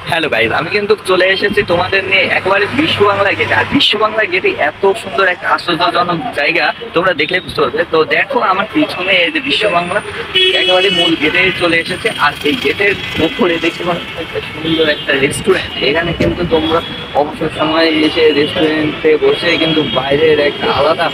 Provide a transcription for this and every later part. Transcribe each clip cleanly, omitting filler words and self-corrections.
Hello guys, আমি কিন্তু চলে এসেছি তোমাদের নিয়ে একেবারে বিশ্ব বাংলা গেটে। আর বিশ্ব বাংলা গেটে এত সুন্দর একটা আশ্চর্যজনক জায়গা, তোমরা দেখলে বুঝতে পারবে। তো দেখো আমার পিছনে এই যে বিশ্ব বাংলা একেবারে মূল গেটে চলে এসেছে। আর এই গেটের উপরে দেখতে পাচ্ছ একটা সুন্দর একটা রেস্টুরেন্ট। এখানে কিন্তু তোমরা অবসর সময় এসে রেস্টুরেন্টে বসে কিন্তু বাইরের একটা আলাদা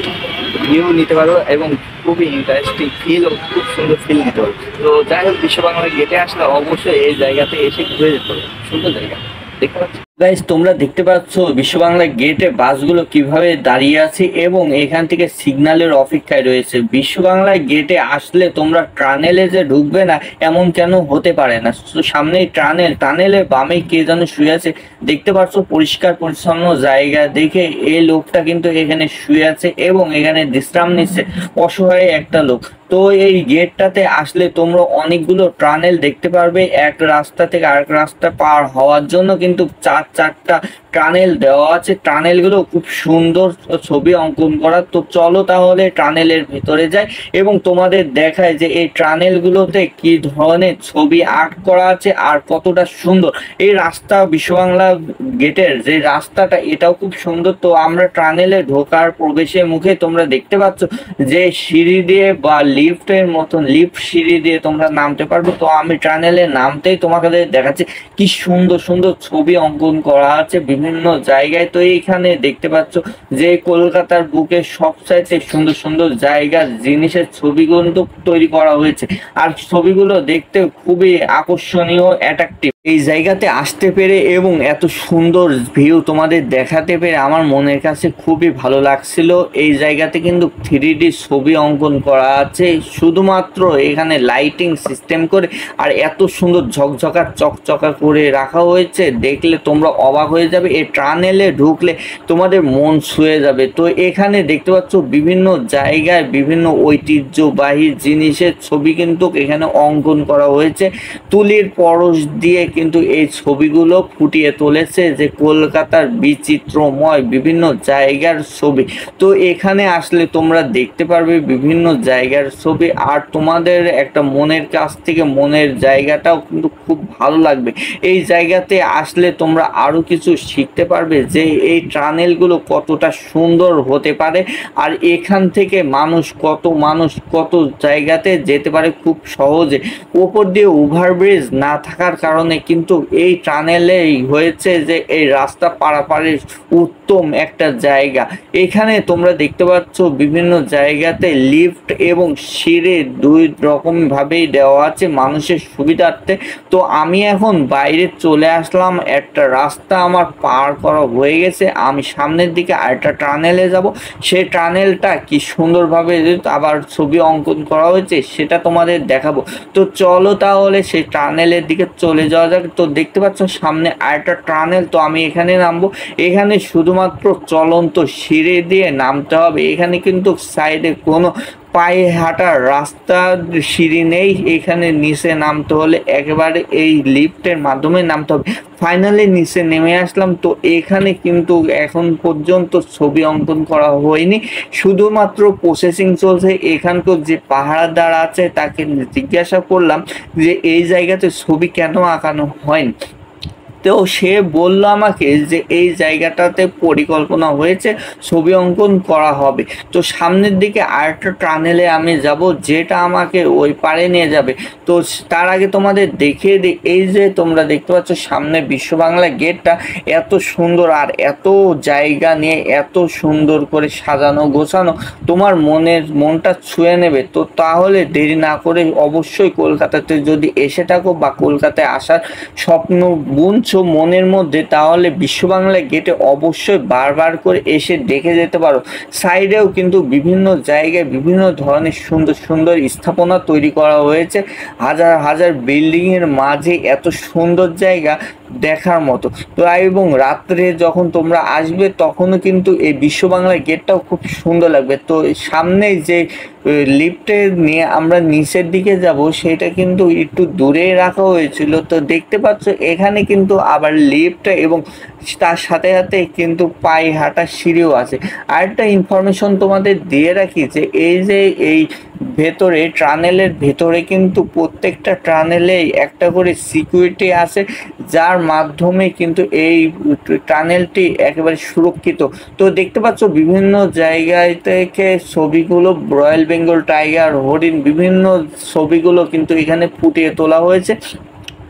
ভিউ নিতে পারো এবং খুবই ইন্টারেস্টিং ফিল ও খুব সুন্দর ফিল নিতে পারো। তো যাই হোক, বিশ্ব বাংলা গেটে আসলে অবশ্যই এই জায়গাতে এসে ঘুরে যেতে হবে। সুন্দর জায়গা, দেখতে পাচ্ছ গাইস। তোমরা দেখতে পাচ্ছ বিশ্ব বাংলা গেটে বাসগুলো কিভাবে দাঁড়িয়ে আছে এবং এখান থেকে সিগন্যালের অপেক্ষায় রয়েছে। বিশ্ব বাংলা গেটে আসলে তোমরা টানেলে যে ঢুকবে না এমন কেন হতে পারে না। সামনেই টানেলের বামে কে যেন শুয়ে আছে, দেখতে পাচ্ছ। পরিষ্কার পরিচ্ছন্ন জায়গা দেখে এই লোকটা কিন্তু এখানে শুয়ে আছে এবং এখানে বিশ্রাম নিচ্ছে, অসহায় একটা লোক। তো এই গেটটাতে আসলে তোমরা অনেকগুলো টানেল দেখতে পারবে। এক রাস্তা থেকে আরেক রাস্তা পার হওয়ার জন্য কিন্তু চারটা টানেল দেওয়া আছে। টানেলগুলো খুব সুন্দর ছবি অঙ্কন করা। তো চলো তাহলে টানেলের ভিতরে যাই এবং তোমাদের দেখায় যে এই টানেলগুলোতে কি ধরনের ছবি আর্ট করা আছে আর কতটা সুন্দর এই রাস্তা। বিশ্ব বাংলা গেটের যে রাস্তাটা এটাও খুব সুন্দর। তো আমরা টানেলে ঢোকার প্রবেশের মুখে তোমরা দেখতে পাচ্ছ যে সিঁড়ি দিয়ে বা লিফটের মতন লিফট সিঁড়ি দিয়ে তোমরা নামতে পারবে। তো আমি টানেলে নামতেই তোমাকে দেখাচ্ছি কি সুন্দর সুন্দর ছবি অঙ্কন করা আছে বিভিন্ন জায়গায়। তো এইখানে দেখতে পাচ্ছ যে কলকাতার বুকে সবচাইতে সুন্দর সুন্দর জায়গার জিনিসের ছবিগুলো তৈরি করা হয়েছে। আর ছবিগুলো দেখতে খুবই আকর্ষণীয়, অ্যাট্রাকটিভ। এই জায়গাতে আসতে পেরে এবং এত সুন্দর ভিউ তোমাদের দেখাতে পেরে আমার মনের কাছে খুবই ভালো লাগছিল। এই জায়গাতে কিন্তু 3D ছবি অঙ্কন করা আছে শুধুমাত্র এখানে লাইটিং সিস্টেম করে। আর এত সুন্দর ঝকঝকা চকচকা করে রাখা হয়েছে, দেখলে তোমরা অবাক হয়ে যাবে। এই টানেলে ঢুকলে তোমাদের মন ছুঁয়ে যাবে। তো এখানে দেখতে পাচ্ছ বিভিন্ন জায়গায় বিভিন্ন ঐতিহ্যবাহী জিনিসের ছবি কিন্তু এখানে অঙ্কন করা হয়েছে। তুলির পরশ দিয়ে কিন্তু এই ছবিগুলো ফুটিয়ে তুলেছে যে কলকাতার বিচিত্রময় বিভিন্ন জায়গার ছবি। তো এখানে আসলে তোমরা দেখতে পারবে বিভিন্ন জায়গার ছবি আর তোমাদের একটা মনের কাছ থেকে মনের জায়গাটাও কিন্তু খুব ভালো লাগবে। এই জায়গাতে আসলে তোমরা আরো কিছু শিখতে পারবে যে এই টানেলগুলো কতটা সুন্দর হতে পারে আর এখান থেকে মানুষ কত জায়গাতে যেতে পারে খুব সহজে। উপর দিয়ে ওভারব্রিজ না থাকার কারণে কিন্তু এই টানেলেই হয়েছে যে এই রাস্তা পারাপারের উত্তম একটা জায়গা। এখানে তোমরা দেখতে পাচ্ছ বিভিন্ন জায়গাতে লিফট এবং সিঁড়ি দুই রকম ভাবেই দেওয়া আছে মানুষের সুবিধার্থে। তো আমি এখন বাইরে চলে আসলাম, একটা রাস্তা আমার পার করা হয়ে গেছে। আমি সামনের দিকে আরেকটা টানেলে যাব। সেই টানেলটা কি সুন্দরভাবে আবার ছবি অঙ্কন করা হয়েছে সেটা তোমাদের দেখাবো। তো চলো তাহলে সেই টানেলের দিকে চলে যাওয়া যাক। তো দেখতে পাচ্ছ সামনে আরেকটা টানেল। তো আমি এখানে নামবো। এখানে শুধুমাত্র চলন্ত সিঁড়ি দিয়ে নামতে হবে। এখানে কিন্তু সাইডে কোনো পায়ে হাঁটার রাস্তার সিঁড়ি নেই। এখানে নিচে নামতে হলে একেবারে এই লিফটের মাধ্যমে নামতে হবে। ফাইনালি নিচে নেমে আসলাম। তো এখানে কিন্তু এখন পর্যন্ত ছবি অঙ্কন করা হয়নি, শুধুমাত্র প্রসেসিং চলছে। এখানকার যে পাহারাদার আছে তাকে জিজ্ঞাসা করলাম যে এই জায়গাতে ছবি কেন আঁকানো হয়নি। তো সে বলল আমাকে যে এই জায়গাটাতে পরিকল্পনা হয়েছে, ছবি অঙ্কন করা হবে। তো সামনের দিকে আরেকটা টানেলে আমি যাব যেটা আমাকে ওই পারে নিয়ে যাবে। তো তার আগে তোমাদের দেখিয়ে দিই, এই যে তোমরা দেখতে পাচ্ছ সামনে বিশ্ব বাংলা গেটটা এত সুন্দর আর এত জায়গা নিয়ে এত সুন্দর করে সাজানো গোছানো, তোমার মনটা ছুঁয়ে নেবে। তো তাহলে দেরি না করে অবশ্যই কলকাতাতে যদি এসে থাকো বা কলকাতায় আসার স্বপ্ন বুনছো মনের মধ্যে, তাহলে বিশ্ব বাংলা গেটে অবশ্যই বারবার করে এসে দেখে যেতে পারো। সাইডেও কিন্তু বিভিন্ন জায়গায় বিভিন্ন ধরনের সুন্দর সুন্দর স্থাপনা তৈরি করা হয়েছে। হাজার হাজার বিল্ডিং এর মাঝে এত সুন্দর জায়গা দেখার মতো। তো এবং রাত্রে যখন তোমরা আসবে তখনও কিন্তু এই বিশ্ব বাংলা গেটটাও খুব সুন্দর লাগবে। তো সামনে যে লিফটে নিয়ে আমরা নিচের দিকে যাব সেটা কিন্তু একটু দূরে রাখা হয়েছিল। তো দেখতে পাচ্ছ এখানে কিন্তু আবার লিফট এবং তার সাথে সাথে কিন্তু পায়ে হাঁটা সিঁড়িও আছে। আরেকটা ইনফরমেশন তোমাদের দিয়ে রাখি যে এই যে এই ভেতরে টানেলের ভেতরে কিন্তু প্রত্যেকটা টানেলেই একটা করে সিকিউরিটি আছে, যার মাধ্যমে কিন্তু এই টানেলটি একেবারে সুরক্ষিত। তো দেখতে পাচ্ছ বিভিন্ন জায়গায় থেকে ছবিগুলো, রয়্যাল বেঙ্গল টাইগার, হরিণ, বিভিন্ন ছবিগুলো কিন্তু এখানে ফুটিয়ে তোলা হয়েছে।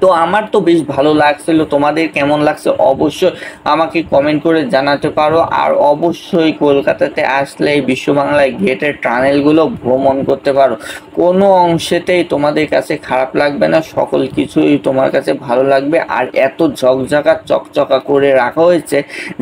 তো আমার তো বেশ ভালো লাগছিল, তোমাদের কেমন লাগছে অবশ্যই আমাকে কমেন্ট করে জানাতে পারো। আর অবশ্যই কলকাতাতে আসলে এই বিশ্ব বাংলা গেটের টানেলগুলো ভ্রমণ করতে পারো, কোনো অংশেতেই তোমাদের কাছে খারাপ লাগবে না, সকল কিছুই তোমার কাছে ভালো লাগবে। আর এত ঝকঝকা চকচকা করে রাখা হয়েছে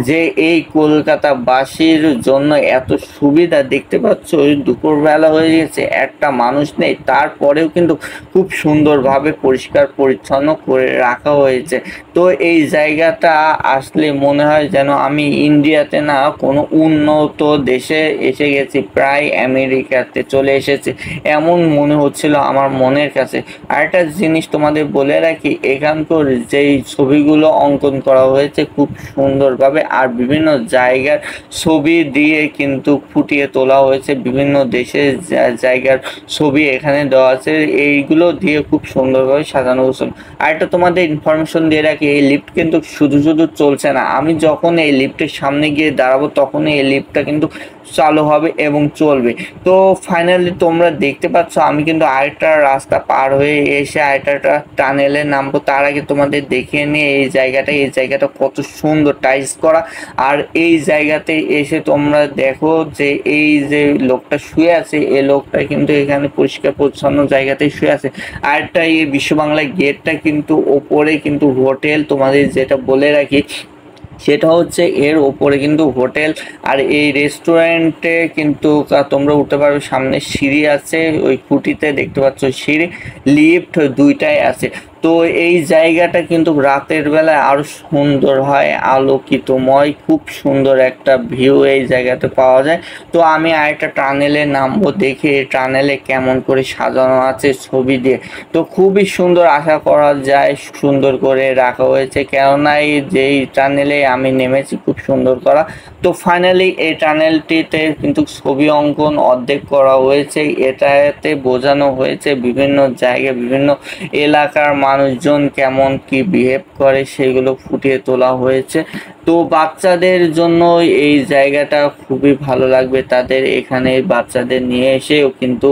যে এই কলকাতাবাসীর জন্য এত সুবিধা। দেখতে পাচ্ছ দুপুরবেলা হয়ে গেছে, একটা মানুষ নেই, তারপরেও কিন্তু খুব সুন্দরভাবে পরিষ্কার পরিচ্ছন্ন করে রাখা হয়েছে। তো এই জায়গাটা আসলে মনে হয় যেন আমি ইন্ডিয়াতে না কোনো উন্নত দেশে এসে গেছি, প্রায় আমেরিকাতে চলে এসেছি এমন মনে হচ্ছিল আমার মনের কাছে। আরেকটা জিনিস তোমাদের বলে রাখি, এখানকার যেই ছবিগুলো অঙ্কন করা হয়েছে খুব সুন্দরভাবে, আর বিভিন্ন জায়গার ছবি দিয়ে কিন্তু ফুটিয়ে তোলা হয়েছে, বিভিন্ন দেশের জায়গার ছবি এখানে দেওয়া আছে, এইগুলো দিয়ে খুব সুন্দরভাবে সাজানো গোছানো। আর একটা তোমাদের ইনফরমেশন দিয়ে রাখি, এই লিফট কিন্তু শুধু শুধু চলছে না, আমি যখন এই লিফটের সামনে গিয়ে দাঁড়াবো তখনই এই লিফটটা কিন্তু চালু হবে এবং চলবে। তো ফাইনালি তোমরা দেখতে পাচ্ছ আমি কিন্তু আরেকটা রাস্তা পার হয়ে এসে আরেকটা টানেলে নামবো। তার আগে তোমাদের দেখিয়ে নিয়ে এই জায়গাটা কত সুন্দর টাইলস করা। আর এই জায়গাতে এসে তোমরা দেখো যে এই যে লোকটা শুয়ে আছে, এই লোকটা কিন্তু এখানে পরিষ্কার পরিচ্ছন্ন জায়গাতেই শুয়ে আছে। আরেকটা এই বিশ্ব বাংলা গেটটা কিন্তু ওপরে কিন্তু হোটেল, তোমাদের যেটা বলে রাখি সেটা হচ্ছে এর ওপরে কিন্তু হোটেল। আর এই রেস্টুরেন্টে কিন্তু তোমরা উঠতে পারবে, সামনে সিঁড়ি আছে, ওই খুঁটিতে দেখতে পাচ্ছ সিঁড়ি, লিফট দুইটাই আছে। তো এই জায়গাটা কিন্তু রাতের বেলায় আরো সুন্দর হয়, আলোকিতময়, খুব সুন্দর একটা ভিউ এই জায়গাতে পাওয়া যায়। তো আমি আরেকটা টানেলে নামবো, দেখি এই টানেলে কেমন করে সাজানো আছে ছবি দিয়ে। তো খুবই সুন্দর, আশা করা যায় সুন্দর করে রাখা হয়েছে, কেননা এই যেই টানেলে আমি নেমেছি খুব সুন্দর করা। তো ফাইনালি এই টানেলটিতে কিন্তু ছবি অঙ্কন অর্ধেক করা হয়েছে, এটাতে বোঝানো হয়েছে বিভিন্ন জায়গায় বিভিন্ন এলাকার মানুষজন কেমন কি বিহেভ করে সেগুলো ফুটিয়ে তোলা হয়েছে। তো বাচ্চাদের জন্য এই জায়গাটা খুবই ভালো লাগবে, তাদের এখানে বাচ্চাদের নিয়ে এসেও কিন্তু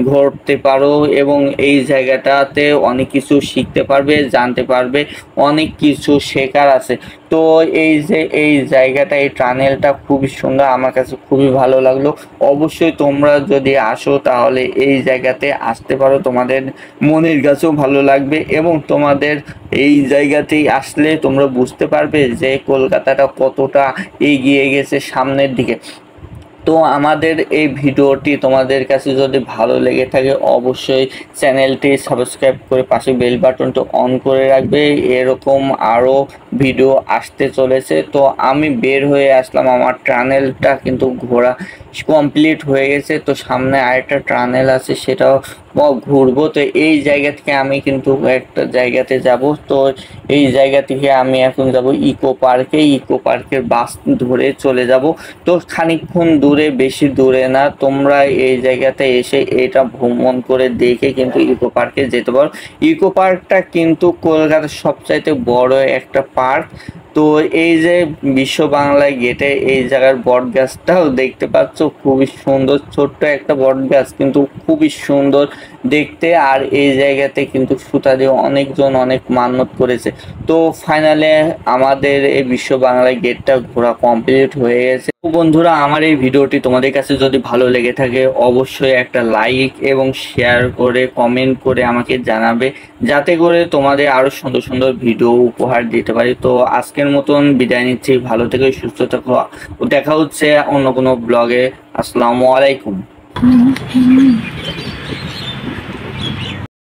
ঘুরতে পারো এবং এই জায়গাটাতে অনেক কিছু শিখতে পারবে, জানতে পারবে, অনেক কিছু শেখার আছে। তো এই যে এই জায়গাটা, এই টানেলটা খুবই সুন্দর, আমার কাছে খুবই ভালো লাগলো। অবশ্যই তোমরা যদি আসো তাহলে এই জায়গাতে আসতে পারো, তোমাদের মনের কাছেও ভালো লাগবে এবং তোমাদের এই জায়গাতেই আসলে তোমরা বুঝতে পারবে যে কলকাতাটা কতটা এগিয়ে গেছে সামনের দিকে। তো আমাদের এই ভিডিওটি তোমাদের কাছে যদি ভালো লেগে থাকে অবশ্যই চ্যানেলটি সাবস্ক্রাইব করে পাশে বেল বাটনটা অন করে রাখবে, এরকম আরও ভিডিও আসতে চলেছে। তো আমি বের হয়ে আসলাম, আমার টানেলটা কিন্তু ঘোরা কমপ্লিট হয়ে গেছে। তো সামনে আরেকটা টানেল আছে, সেটাও ঘুরবো। তো এই জায়গা থেকে আমি কিন্তু একটা জায়গাতে যাব, তো এই জায়গা থেকে আমি এখন যাব ইকো পার্কে, ইকো পার্কের বাস ধরে চলে যাব। তো খানিকক্ষণ দূরে, বেশি দূরে না, তোমরা এই জায়গাতে এসে এটা ভ্রমণ করে দেখে কিন্তু ইকো পার্কে যেতে পারো। ইকো পার্কটা কিন্তু কলকাতার সবচাইতে বড় একটা পার্ক। তো এই যে বিশ্ব বাংলা গেটে এই জায়গার বট গাছটাও দেখতে পাচ্ছ, খুবই সুন্দর, ছোট্ট একটা বট গাছ কিন্তু খুবই সুন্দর দেখতে। আর এই জায়গাতে কিন্তু সুতা দিয়ে অনেকজন অনেক মান্যত করেছে। তো ফাইনালে আমাদের এই বিশ্ব বাংলা গেটটা ঘোরা কমপ্লিট হয়ে গেছে। তো বন্ধুরা, আমার এই ভিডিওটি তোমাদের কাছে যদি ভালো লেগে থাকে অবশ্যই একটা লাইক এবং শেয়ার করে কমেন্ট করে আমাকে জানাবে, যাতে করে তোমাদের আরো সুন্দর সুন্দর ভিডিও উপহার দিতে পারি। তো আজকের মতন বিদায় নিচ্ছি, ভালো থেকো, সুস্থ থেকো, দেখা হচ্ছে অন্য কোনো ব্লগে। আসসালামু আলাইকুম।